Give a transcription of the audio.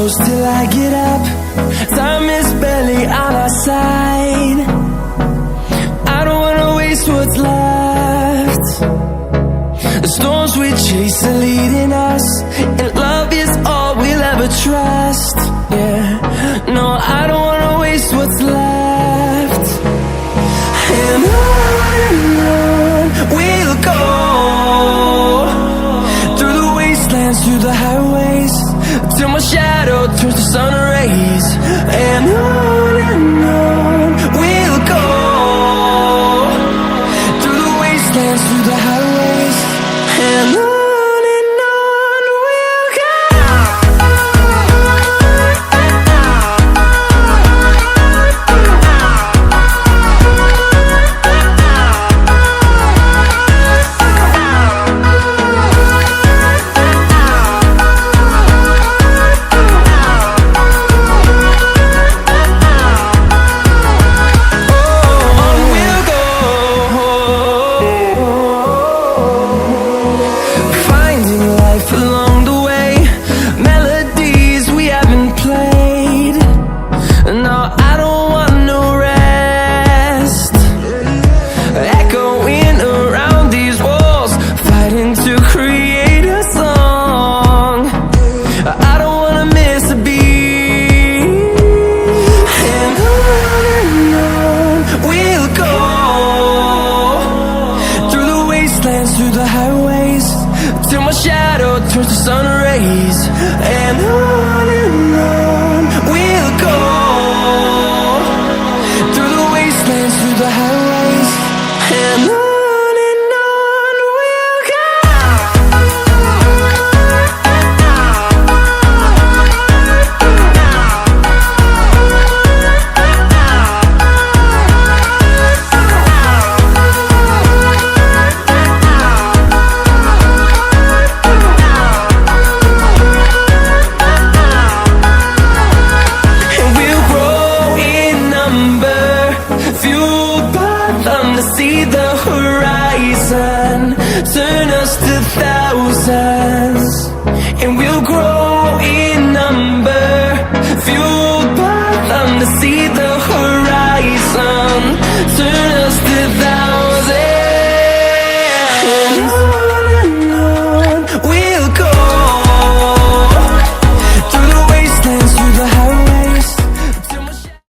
close till I get up. Time is barely on our side. I don't wanna waste what's left. The storms we chase are leading us, and love is all we'll ever trust. Yeah, no, I don't wanna waste what's left. And on we'll go, through the wastelands, through the highways, till my shadow turns to sun rays. And on we'll go, through the wastelands, through the highways, and on we'll go. Along the way, melodies we haven't played. No, I don't want no rest. Echoing around these walls, fighting to create a song. I don't wanna miss a beat. And on we'll go, through the wastelands, through the highways, till my shadow turns to sun rays. And